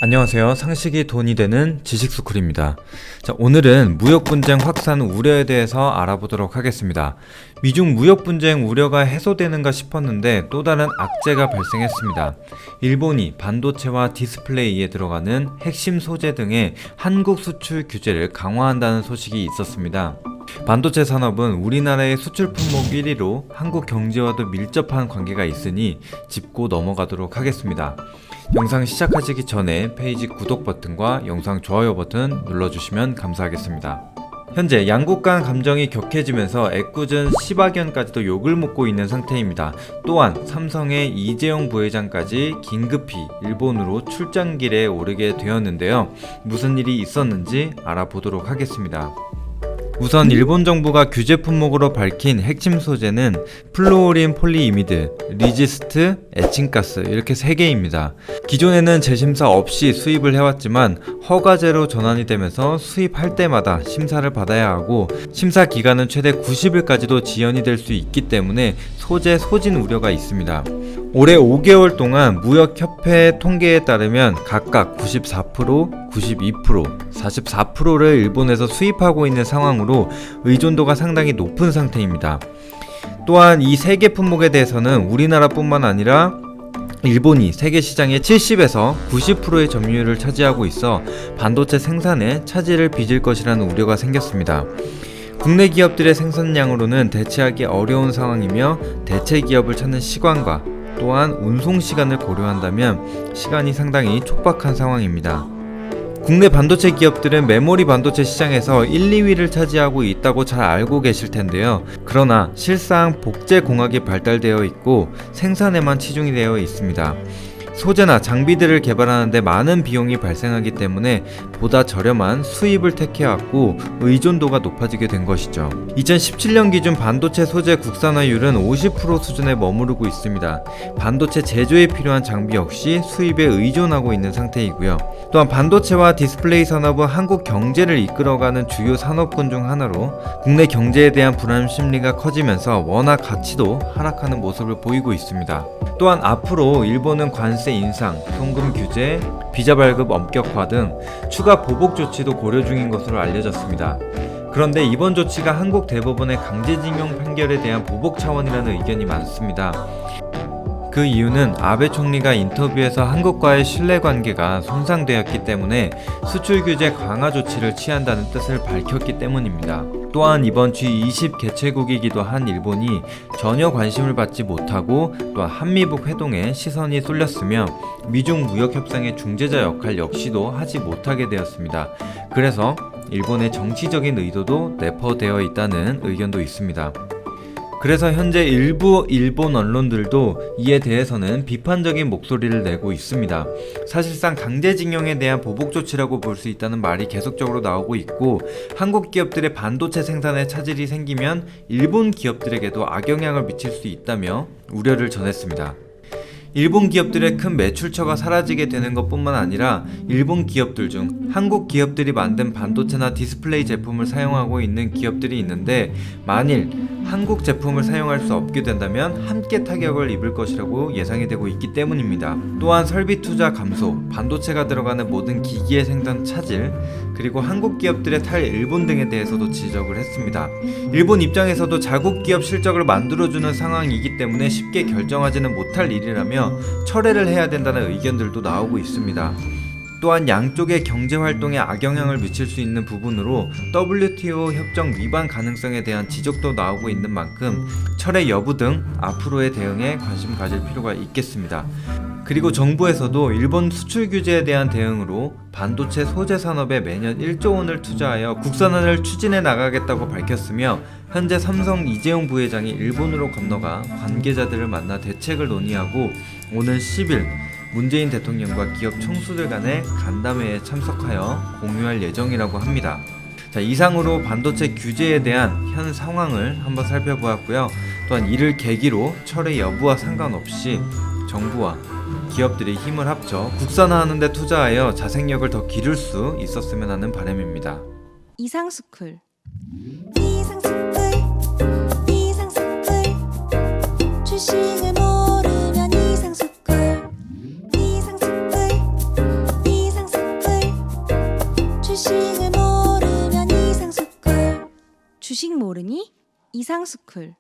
안녕하세요. 상식이 돈이 되는 지식스쿨입니다. 자, 오늘은 무역분쟁 확산 우려에 대해서 알아보도록 하겠습니다. 미중 무역분쟁 우려가 해소되는가 싶었는데 또 다른 악재가 발생했습니다. 일본이 반도체와 디스플레이에 들어가는 핵심 소재 등의 한국 수출 규제를 강화한다는 소식이 있었습니다. 반도체 산업은 우리나라의 수출 품목 1위로 한국 경제와도 밀접한 관계가 있으니 짚고 넘어가도록 하겠습니다. 영상 시작하시기 전에 페이지 구독 버튼과 영상 좋아요 버튼 눌러주시면 감사하겠습니다. 현재 양국 간 감정이 격해지면서 애꿎은 시바견까지도 욕을 먹고 있는 상태입니다. 또한 삼성의 이재용 부회장까지 긴급히 일본으로 출장길에 오르게 되었는데요. 무슨 일이 있었는지 알아보도록 하겠습니다. 우선 일본 정부가 규제 품목으로 밝힌 핵심 소재는 플루오린 폴리이미드, 리지스트, 에칭가스 이렇게 3개입니다. 기존에는 재심사 없이 수입을 해왔지만 허가제로 전환이 되면서 수입할 때마다 심사를 받아야 하고 심사 기간은 최대 90일까지도 지연이 될 수 있기 때문에 소재 소진 우려가 있습니다. 올해 5개월 동안 무역협회 통계에 따르면 각각 94%, 92%, 44%를 일본에서 수입하고 있는 상황으로 의존도가 상당히 높은 상태입니다. 또한 이 3개 품목에 대해서는 우리나라뿐만 아니라 일본이 세계 시장의 70에서 90%의 점유율을 차지하고 있어 반도체 생산에 차질을 빚을 것이라는 우려가 생겼습니다. 국내 기업들의 생산량으로는 대체하기 어려운 상황이며 대체 기업을 찾는 시간과 또한 운송 시간을 고려한다면 시간이 상당히 촉박한 상황입니다. 국내 반도체 기업들은 메모리 반도체 시장에서 1, 2위를 차지하고 있다고 잘 알고 계실 텐데요. 그러나 실상 복제 공학이 발달되어 있고 생산에만 치중이 되어 있습니다. 소재나 장비들을 개발하는데 많은 비용이 발생하기 때문에 보다 저렴한 수입을 택해왔고 의존도가 높아지게 된 것이죠. 2017년 기준 반도체 소재 국산화율은 50% 수준에 머무르고 있습니다. 반도체 제조에 필요한 장비 역시 수입에 의존하고 있는 상태이고요. 또한 반도체와 디스플레이 산업은 한국 경제를 이끌어가는 주요 산업군 중 하나로 국내 경제에 대한 불안 심리가 커지면서 원화 가치도 하락하는 모습을 보이고 있습니다. 또한 앞으로 일본은 관세 인상, 송금 규제, 비자 발급 엄격화 등 추가 보복 조치도 고려 중인 것으로 알려졌습니다. 그런데 이번 조치가 한국 대법원의 강제징용 판결에 대한 보복 차원이라는 의견이 많습니다. 그 이유는 아베 총리가 인터뷰에서 한국과의 신뢰관계가 손상되었기 때문에 수출 규제 강화 조치를 취한다는 뜻을 밝혔기 때문입니다. 또한 이번 G20 개최국이기도 한 일본이 전혀 관심을 받지 못하고 또한 한미북 회동에 시선이 쏠렸으며 미중 무역협상의 중재자 역할 역시도 하지 못하게 되었습니다. 그래서 일본의 정치적인 의도도 내포되어 있다는 의견도 있습니다. 그래서 현재 일부 일본 언론들도 이에 대해서는 비판적인 목소리를 내고 있습니다. 사실상 강제징용에 대한 보복 조치라고 볼 수 있다는 말이 계속적으로 나오고 있고 한국 기업들의 반도체 생산에 차질이 생기면 일본 기업들에게도 악영향을 미칠 수 있다며 우려를 전했습니다. 일본 기업들의 큰 매출처가 사라지게 되는 것뿐만 아니라 일본 기업들 중 한국 기업들이 만든 반도체나 디스플레이 제품을 사용하고 있는 기업들이 있는데 만일 한국 제품을 사용할 수 없게 된다면 함께 타격을 입을 것이라고 예상이 되고 있기 때문입니다. 또한 설비 투자 감소, 반도체가 들어가는 모든 기기의 생산 차질, 그리고 한국 기업들의 탈 일본 등에 대해서도 지적을 했습니다. 일본 입장에서도 자국 기업 실적을 만들어주는 상황이기 때문에 쉽게 결정하지는 못할 일이라며 철회를 해야 된다는 의견들도 나오고 있습니다. 또한 양쪽의 경제활동에 악영향을 미칠 수 있는 부분으로 WTO 협정 위반 가능성에 대한 지적도 나오고 있는 만큼 철회 여부 등 앞으로의 대응에 관심 가질 필요가 있겠습니다. 그리고 정부에서도 일본 수출 규제에 대한 대응으로 반도체 소재 산업에 매년 1조 원을 투자하여 국산화를 추진해 나가겠다고 밝혔으며 현재 삼성 이재용 부회장이 일본으로 건너가 관계자들을 만나 대책을 논의하고 오는 10일 문재인 대통령과 기업 총수들 간의 간담회에 참석하여 공유할 예정이라고 합니다. 자, 이상으로 반도체 규제에 대한 현 상황을 한번 살펴보았고요. 또한 이를 계기로 철회 여부와 상관없이 정부와 기업들이 힘을 합쳐 국산화하는 데 투자하여 자생력을 더 기를 수 있었으면 하는 바람입니다. 이상스쿨 주식을 모르면 이상스쿨 주식 모르니? 이상스쿨